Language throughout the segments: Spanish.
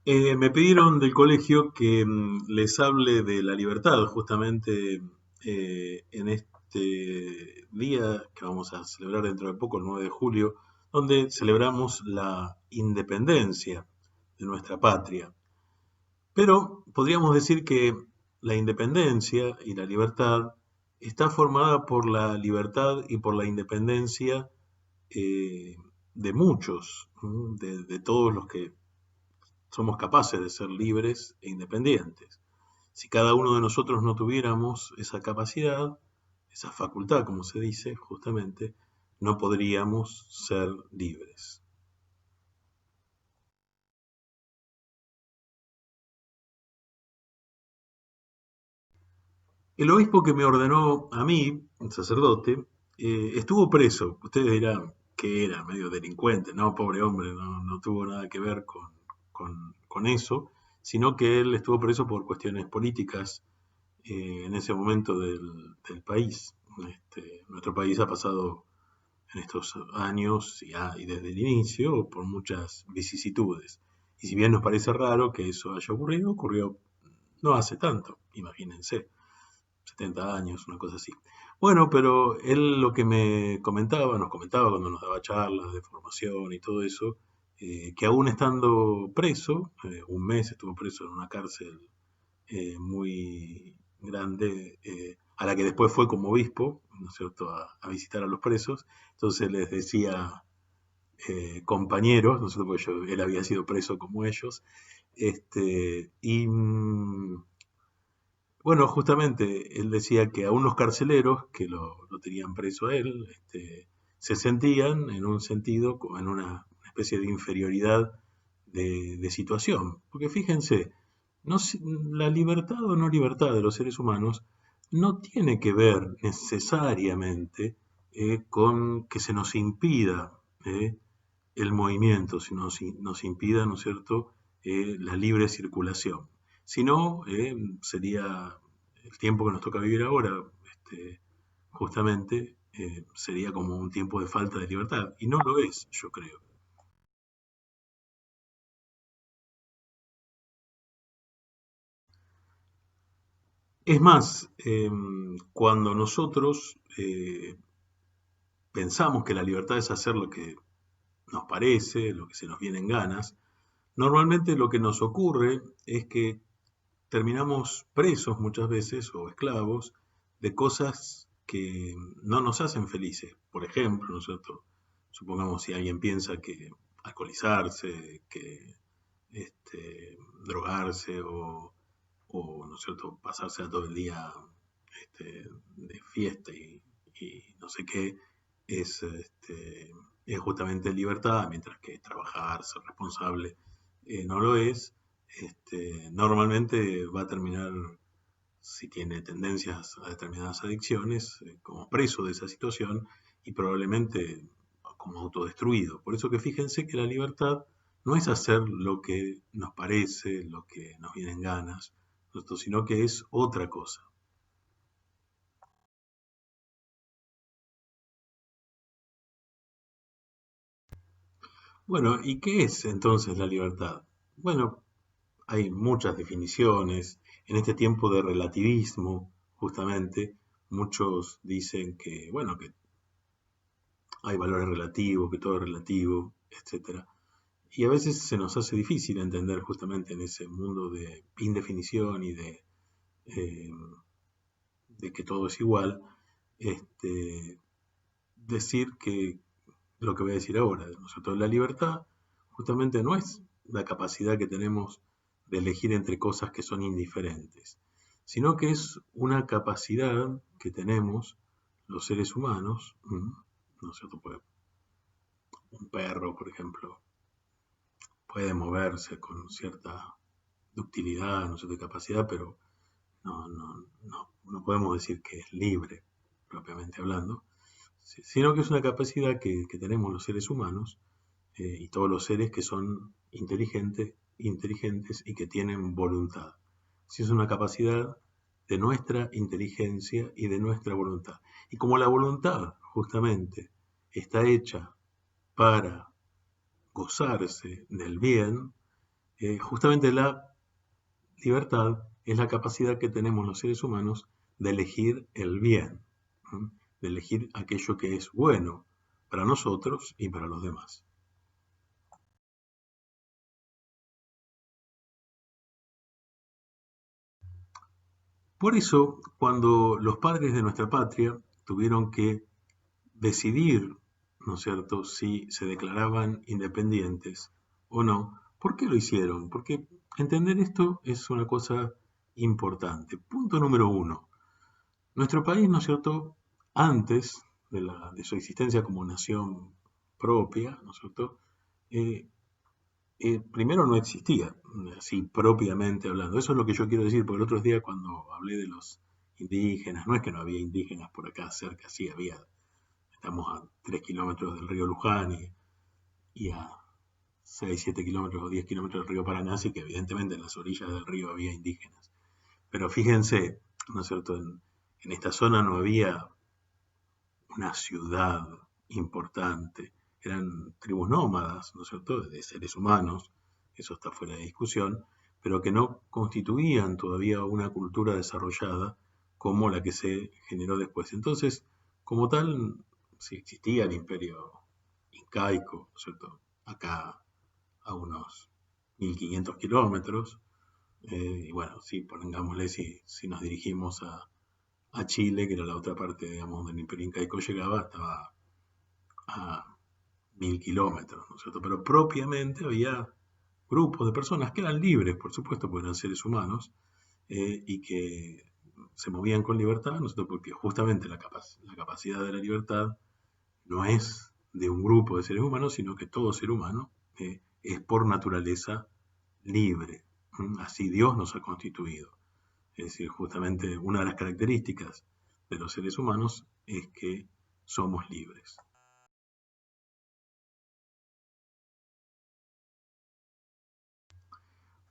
Me pidieron del colegio que les hable de la libertad, justamente en este día que vamos a celebrar dentro de poco, el 9 de julio, donde celebramos la independencia de nuestra patria. Pero podríamos decir que la independencia y la libertad está formada por la libertad y por la independencia eh, de muchos, de todos los que somos capaces de ser libres e independientes. Si cada uno de nosotros no tuviéramos esa capacidad, esa facultad, como se dice justamente, no podríamos ser libres. El obispo que me ordenó a mí, un sacerdote, estuvo preso. Ustedes dirán que era medio delincuente, no, pobre hombre, no tuvo nada que ver con eso, sino que él estuvo preso por cuestiones políticas en ese momento del país. Nuestro país ha pasado en estos años y desde el inicio por muchas vicisitudes. Y si bien nos parece raro que eso haya ocurrido, ocurrió no hace tanto, imagínense, 70 años, una cosa así. Bueno, pero él lo que nos comentaba cuando nos daba charlas de formación y todo eso, que aún estando preso, un mes estuvo preso en una cárcel muy grande, a la que después fue como obispo, ¿no es cierto?, a visitar a los presos. Entonces les decía compañeros, ¿no es cierto?, porque él había sido preso como ellos. Y bueno, justamente él decía que aún los carceleros que lo tenían preso a él, se sentían en un sentido, como en una especie de inferioridad de situación. Porque fíjense, no, la libertad o no libertad de los seres humanos no tiene que ver necesariamente con que se nos impida el movimiento, si nos impida, ¿no es cierto?, la libre circulación. Si no, sería el tiempo que nos toca vivir ahora, justamente, sería como un tiempo de falta de libertad. Y no lo es, yo creo. Es más, cuando nosotros pensamos que la libertad es hacer lo que nos parece, lo que se nos viene en ganas, normalmente lo que nos ocurre es que terminamos presos muchas veces o esclavos de cosas que no nos hacen felices. Por ejemplo, ¿no es cierto? Supongamos si alguien piensa que alcoholizarse, que drogarse o, ¿no es cierto?, pasarse todo el día de fiesta y no sé qué, es, es justamente libertad, mientras que trabajar, ser responsable, no lo es. Normalmente va a terminar, si tiene tendencias a determinadas adicciones, como preso de esa situación y probablemente como autodestruido. Por eso que fíjense que la libertad no es hacer lo que nos parece, lo que nos viene en ganas, sino que es otra cosa. Bueno, ¿y qué es entonces la libertad? Bueno, hay muchas definiciones. En este tiempo de relativismo, justamente, muchos dicen que, bueno, que hay valores relativos, que todo es relativo, etcétera. Y a veces se nos hace difícil entender justamente en ese mundo de indefinición y eh, de que todo es igual, este, decir que lo que voy a decir ahora, nosotros la libertad justamente no es la capacidad que tenemos de elegir entre cosas que son indiferentes, sino que es una capacidad que tenemos los seres humanos, ¿no es cierto? Un perro, por ejemplo, puede moverse con cierta ductilidad, no cierta capacidad, pero no podemos decir que es libre, propiamente hablando, sino que es una capacidad que tenemos los seres humanos y todos los seres que son inteligentes y que tienen voluntad. Si es una capacidad de nuestra inteligencia y de nuestra voluntad. Y como la voluntad justamente está hecha para gozarse del bien, Justamente la libertad es la capacidad que tenemos los seres humanos de elegir el bien, ¿m? De elegir aquello que es bueno para nosotros y para los demás. Por eso, cuando los padres de nuestra patria tuvieron que decidir, ¿no es cierto?, si se declaraban independientes o no, ¿por qué lo hicieron? Porque entender esto es una cosa importante. Punto número uno. Nuestro país, ¿no es cierto?, antes de su existencia como nación propia, ¿no es cierto?, eh, primero no existía, así propiamente hablando. Eso es lo que yo quiero decir, porque el otro día cuando hablé de los indígenas, no es que no había indígenas por acá cerca, sí había. Estamos a 3 kilómetros del río Luján y a 6, 7 kilómetros o 10 kilómetros del río Paraná, así que evidentemente en las orillas del río había indígenas. Pero fíjense, ¿no es cierto?, en esta zona no había una ciudad importante, eran tribus nómadas, ¿no es cierto?, de seres humanos, eso está fuera de discusión, pero que no constituían todavía una cultura desarrollada como la que se generó después. Entonces, como tal, si existía el imperio incaico, ¿no es cierto?, acá a unos 1500 kilómetros, y bueno, sí, pongámosle, si nos dirigimos a Chile, que era la otra parte, digamos, del Imperio Incaico llegaba, estaba a 1000 kilómetros, ¿no es cierto? Pero propiamente había grupos de personas que eran libres, por supuesto, porque eran seres humanos, y que se movían con libertad, ¿no es cierto? Porque justamente la capacidad de la libertad no es de un grupo de seres humanos, sino que todo ser humano es por naturaleza libre. Así Dios nos ha constituido. Es decir, justamente una de las características de los seres humanos es que somos libres.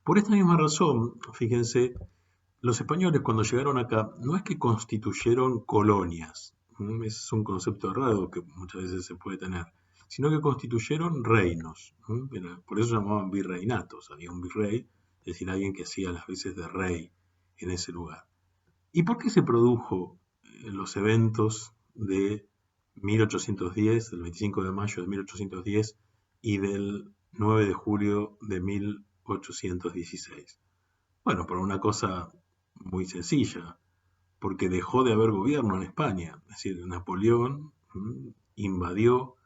Por esta misma razón, fíjense, los españoles cuando llegaron acá no es que constituyeron colonias, es un concepto errado que muchas veces se puede tener, sino que constituyeron reinos. Por eso se llamaban virreinatos, había un virrey, es decir, alguien que hacía las veces de rey en ese lugar. ¿Y por qué se produjo los eventos de 1810, del 25 de mayo de 1810 y del 9 de julio de 1816? Bueno, por una cosa muy sencilla, porque dejó de haber gobierno en España. Es decir, Napoleón invadió,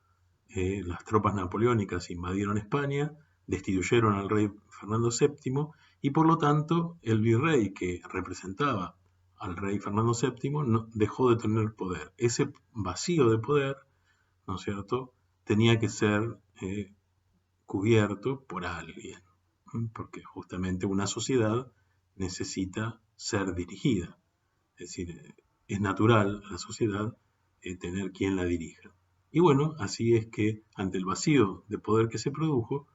las tropas napoleónicas invadieron España, destituyeron al rey Fernando VII y por lo tanto el virrey que representaba al rey Fernando VII dejó de tener poder. Ese vacío de poder, ¿no es cierto?, tenía que ser cubierto por alguien, porque justamente una sociedad necesita ser dirigida. Es decir, es natural a la sociedad tener quien la dirija. Y bueno, así es que ante el vacío de poder que se produjo,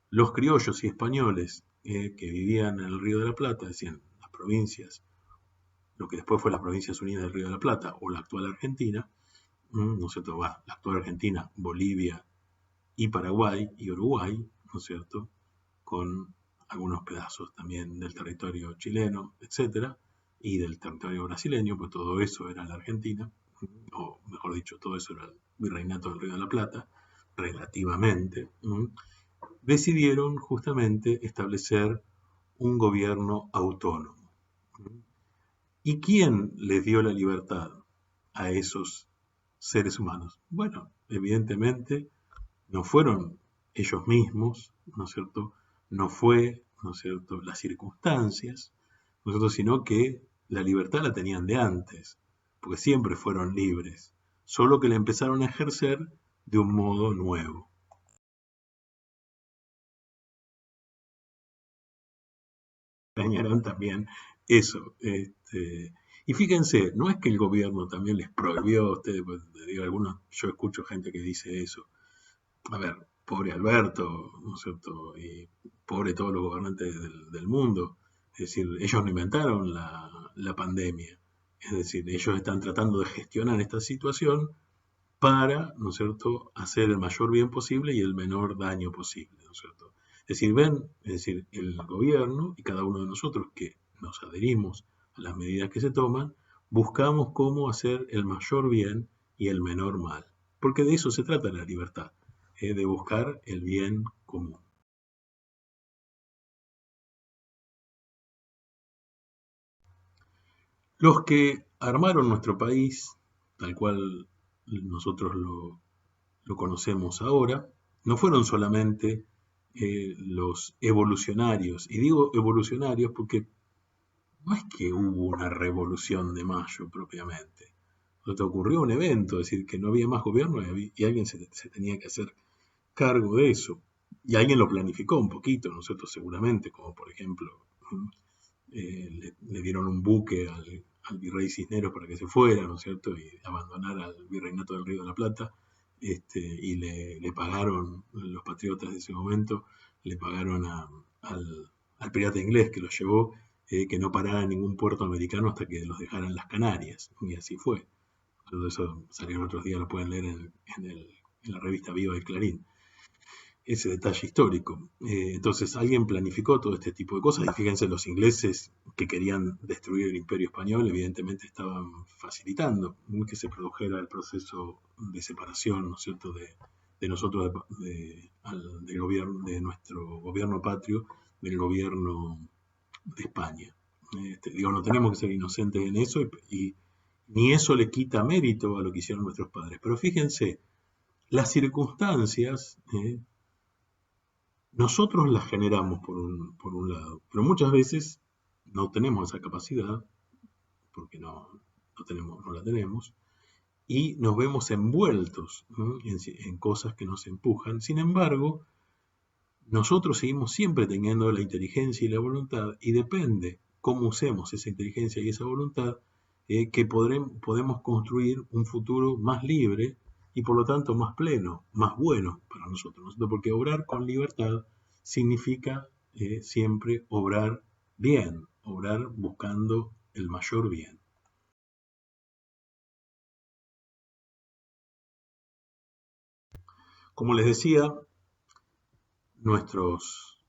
los criollos y españoles que vivían en el Río de la Plata, es decir, en las provincias, lo que después fue las Provincias Unidas del Río de la Plata o la actual Argentina, ¿no es cierto? La actual Argentina, Bolivia y Paraguay y Uruguay, ¿no es cierto?, con algunos pedazos también del territorio chileno, etcétera, y del territorio brasileño, pues todo eso era la Argentina, o mejor dicho, todo eso era el virreinato del Río de la Plata, relativamente, decidieron justamente establecer un gobierno autónomo. ¿Y quién les dio la libertad a esos seres humanos? Bueno, evidentemente no fueron ellos mismos, ¿no es cierto? No fue, ¿no es cierto?, las circunstancias, ¿no es cierto?, sino que la libertad la tenían de antes, porque siempre fueron libres, solo que la empezaron a ejercer de un modo nuevo. Dañaron también eso. Y fíjense, no es que el gobierno también les prohibió a ustedes, pues, digo, algunos, yo escucho gente que dice eso. A ver, pobre Alberto, ¿no es cierto? Y pobre todos los gobernantes del mundo. Es decir, ellos no inventaron la pandemia. Es decir, ellos están tratando de gestionar esta situación para, ¿no es cierto?, hacer el mayor bien posible y el menor daño posible, ¿no es cierto? Es decir, ven, es decir, el gobierno y cada uno de nosotros que nos adherimos a las medidas que se toman, buscamos cómo hacer el mayor bien y el menor mal. Porque de eso se trata la libertad, de buscar el bien común. Los que armaron nuestro país, tal cual nosotros lo conocemos ahora, no fueron solamente los evolucionarios, y digo evolucionarios porque no es que hubo una revolución de mayo propiamente. Lo que ocurrió un evento, es decir, que no había más gobierno y alguien se tenía que hacer cargo de eso. Y alguien lo planificó un poquito, nosotros seguramente, como por ejemplo, le dieron un buque al virrey Cisneros para que se fuera, ¿no es cierto? Y abandonara al virreinato del Río de la Plata, y le pagaron, los patriotas de ese momento, le pagaron al pirata inglés que lo llevó, que no parara en ningún puerto americano hasta que los dejaran las Canarias, y así fue. Todo eso salió el otro día, lo pueden leer en la revista Viva del Clarín, ese detalle histórico. Entonces alguien planificó todo este tipo de cosas y fíjense, los ingleses que querían destruir el imperio español evidentemente estaban facilitando que se produjera el proceso de separación, ¿no es cierto?, de nosotros, del gobierno, de nuestro gobierno patrio, del gobierno de España. Digo, no tenemos que ser inocentes en eso y ni eso le quita mérito a lo que hicieron nuestros padres. Pero fíjense, las circunstancias, nosotros las generamos por un lado, pero muchas veces no tenemos esa capacidad, porque no la tenemos, y nos vemos envueltos, ¿no?, en cosas que nos empujan. Sin embargo, nosotros seguimos siempre teniendo la inteligencia y la voluntad, y depende cómo usemos esa inteligencia y esa voluntad, que podemos construir un futuro más libre y por lo tanto más pleno, más bueno para nosotros, ¿no? Porque obrar con libertad significa siempre obrar bien, obrar buscando el mayor bien. Como les decía, nuestros,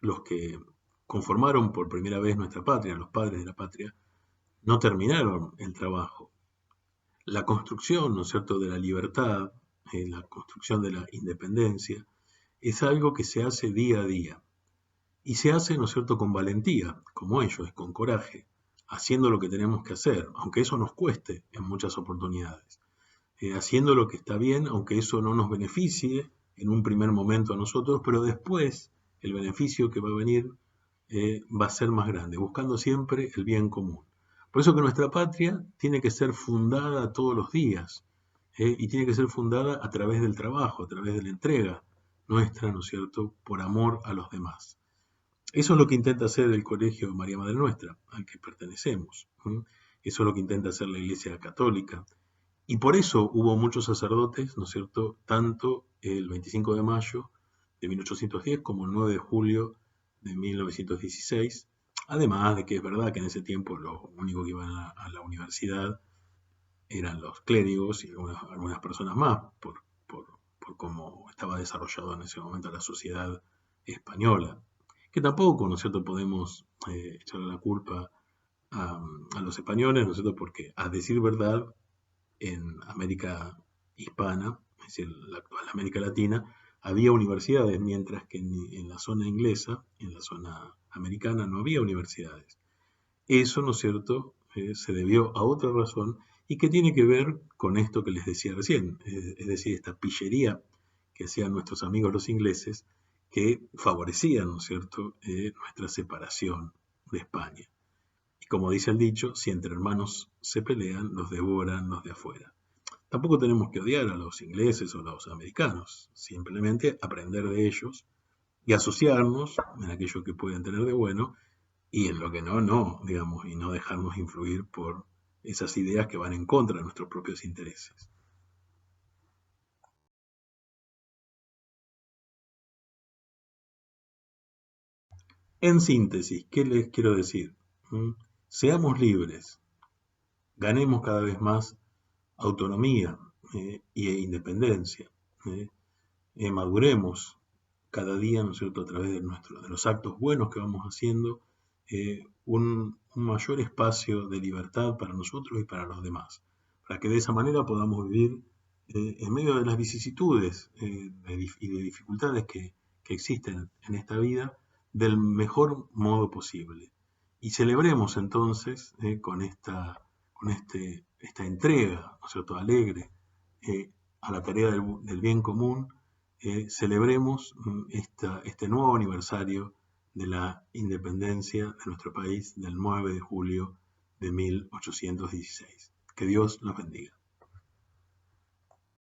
los que conformaron por primera vez nuestra patria, los padres de la patria, no terminaron el trabajo. La construcción, ¿no es cierto?, de la libertad, la construcción de la independencia, es algo que se hace día a día. Y se hace, ¿no es cierto?, con valentía, como ellos, con coraje, haciendo lo que tenemos que hacer, aunque eso nos cueste en muchas oportunidades. Haciendo lo que está bien, aunque eso no nos beneficie en un primer momento a nosotros, pero después el beneficio que va a venir va a ser más grande, buscando siempre el bien común. Por eso que nuestra patria tiene que ser fundada todos los días, y tiene que ser fundada a través del trabajo, a través de la entrega nuestra, ¿no es cierto?, por amor a los demás. Eso es lo que intenta hacer el Colegio María Madre Nuestra, al que pertenecemos. Eso es lo que intenta hacer la Iglesia Católica. Y por eso hubo muchos sacerdotes, ¿no es cierto?, tanto el 25 de mayo de 1810 como el 9 de julio de 1916, además de que es verdad que en ese tiempo lo único que iban a la universidad eran los clérigos y algunas personas más, por, por cómo estaba desarrollado en ese momento la sociedad española, que tampoco, ¿no es cierto?, podemos echarle la culpa a, a los españoles, ¿no es cierto?, porque a decir verdad, en América hispana, es decir, la actual América Latina, había universidades, mientras que en la zona inglesa, en la zona americana, no había universidades. Eso, ¿no es cierto?, se debió a otra razón y que tiene que ver con esto que les decía recién, es decir, esta pillería que hacían nuestros amigos los ingleses, que favorecían, ¿no es cierto?, nuestra separación de España. Y como dice el dicho, si entre hermanos se pelean, los devoran los de afuera. Tampoco tenemos que odiar a los ingleses o a los americanos, simplemente aprender de ellos y asociarnos en aquello que pueden tener de bueno y en lo que no, no, digamos, y no dejarnos influir por esas ideas que van en contra de nuestros propios intereses. En síntesis, ¿qué les quiero decir? Seamos libres, ganemos cada vez más autonomía, e independencia, maduremos, cada día, ¿no es cierto?, a través de los actos buenos que vamos haciendo, un mayor espacio de libertad para nosotros y para los demás, para que de esa manera podamos vivir en medio de las vicisitudes y de dificultades que existen en esta vida del mejor modo posible. Y celebremos entonces esta entrega, ¿no es cierto?, alegre a la tarea del bien común, celebremos este nuevo aniversario de la independencia de nuestro país del 9 de julio de 1816. Que Dios los bendiga.